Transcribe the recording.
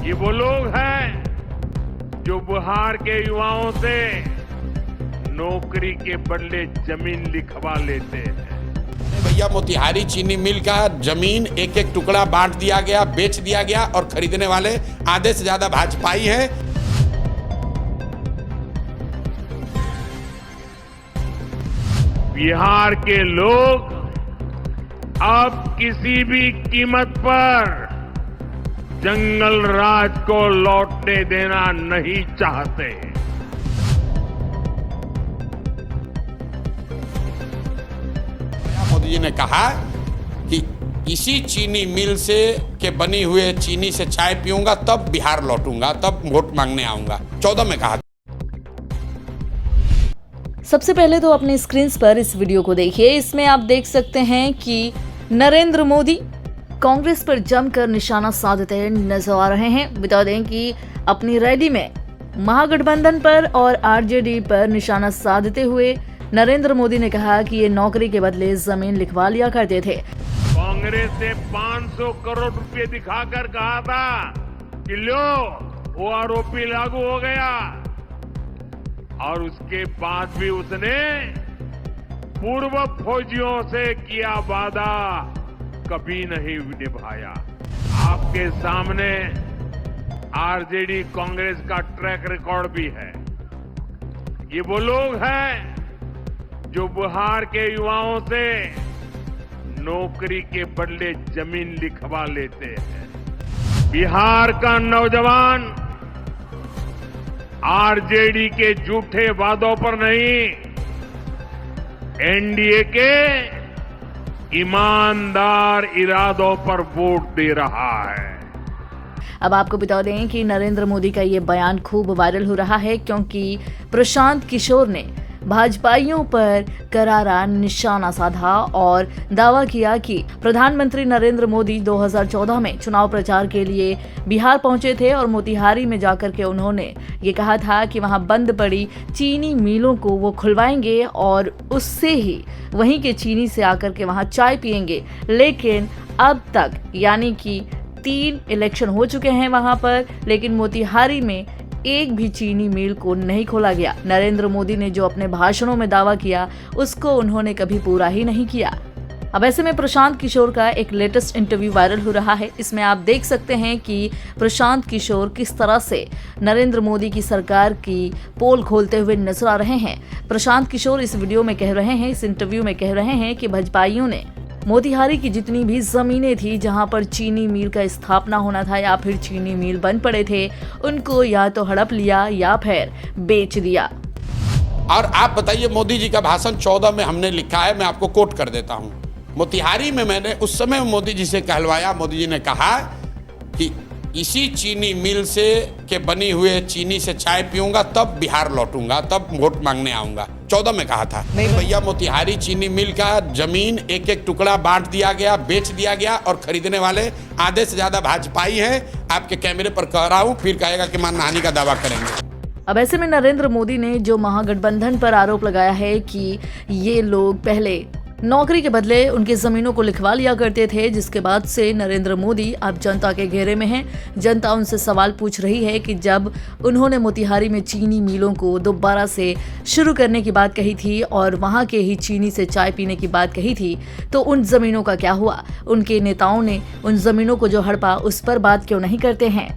ये वो लोग हैं जो बिहार के युवाओं से नौकरी के बदले जमीन लिखवा लेते हैं। भैया मोतिहारी चीनी मिल का जमीन एक एक टुकड़ा बांट दिया गया, बेच दिया गया और खरीदने वाले आधे से ज्यादा भाजपाई हैं। बिहार के लोग अब किसी भी कीमत पर जंगल राज को लौटने देना नहीं चाहते। मोदी जी ने कहा कि इसी चीनी मिल से के बनी हुए चीनी से चाय पीऊंगा, तब बिहार लौटूंगा, तब वोट मांगने आऊंगा। 14 में कहा। सबसे पहले तो अपने स्क्रीन पर इस वीडियो को देखिए। इसमें आप देख सकते हैं कि नरेंद्र मोदी कांग्रेस पर जमकर निशाना साधते नजर आ रहे हैं। बता दें कि अपनी रैली में महागठबंधन पर और आरजेडी पर निशाना साधते हुए नरेंद्र मोदी ने कहा कि ये नौकरी के बदले जमीन लिखवा लिया करते थे। कांग्रेस ने 500 करोड़ रुपए दिखाकर कहा था कि लो वो आरोपी लागू हो गया, और उसके बाद भी उसने पूर्व फौजियों से किया वादा कभी नहीं निभाया। आपके सामने आरजेडी कांग्रेस का ट्रैक रिकॉर्ड भी है। ये वो लोग हैं जो बिहार के युवाओं से नौकरी के बदले जमीन लिखवा लेते हैं। बिहार का नौजवान आरजेडी के झूठे वादों पर नहीं, एनडीए के ईमानदार इरादों पर वोट दे रहा है। अब आपको बता दें कि नरेंद्र मोदी का ये बयान खूब वायरल हो रहा है, क्योंकि प्रशांत किशोर ने भाजपाइयों पर करारा निशाना साधा और दावा किया कि प्रधानमंत्री नरेंद्र मोदी 2014 में चुनाव प्रचार के लिए बिहार पहुंचे थे और मोतिहारी में जाकर के उन्होंने ये कहा था कि वहां बंद पड़ी चीनी मिलों को वो खुलवाएंगे और उससे ही वहीं के चीनी से आकर के वहां चाय पिएंगे। लेकिन अब तक यानी कि 3 इलेक्शन हो चुके हैं वहां पर, लेकिन मोतिहारी में एक भी चीनी मिल को नहीं खोला गया। नरेंद्र मोदी ने जो अपने भाषणों में दावा किया उसको उन्होंने कभी पूरा ही नहीं किया। अब ऐसे में प्रशांत किशोर का एक लेटेस्ट इंटरव्यू वायरल हो रहा है। इसमें आप देख सकते हैं कि प्रशांत किशोर किस तरह से नरेंद्र मोदी की सरकार की पोल खोलते हुए नजर आ रहे हैं। प्रशांत किशोर इस वीडियो में कह रहे हैं, इस इंटरव्यू में कह रहे हैं कि भाजपाइयों ने मोतिहारी की जितनी भी जमीनें थी जहां पर चीनी मिल का स्थापना होना था या फिर चीनी मिल बन पड़े थे, उनको या तो हड़प लिया या फिर बेच दिया। और आप बताइए, मोदी जी का भाषण 14 में हमने लिखा है, मैं आपको कोट कर देता हूं। मोतिहारी में मैंने उस समय मोदी जी से कहलवाया। मोदी जी ने कहा कि इसी चीनी मिल से के बनी हुए चीनी से चाय पीऊंगा, तब बिहार लौटूंगा, तब वोट मांगने आऊंगा। 14 में कहा था। नहीं भैया, मोतिहारी चीनी मिल का जमीन एक एक टुकड़ा बांट दिया गया, बेच दिया गया और खरीदने वाले आधे से ज्यादा भाजपाई हैं। आपके कैमरे पर कह रहा हूं, फिर कहेगा कि मानहानि का दावा करेंगे। अब ऐसे में नरेंद्र मोदी ने जो महागठबंधन पर आरोप लगाया है कि ये लोग पहले नौकरी के बदले उनकी जमीनों को लिखवा लिया करते थे, जिसके बाद से नरेंद्र मोदी अब जनता के घेरे में हैं। जनता उनसे सवाल पूछ रही है कि जब उन्होंने मोतिहारी में चीनी मिलों को दोबारा से शुरू करने की बात कही थी और वहां के ही चीनी से चाय पीने की बात कही थी, तो उन जमीनों का क्या हुआ? उनके नेताओं ने उन जमीनों को जो हड़पा उस पर बात क्यों नहीं करते हैं?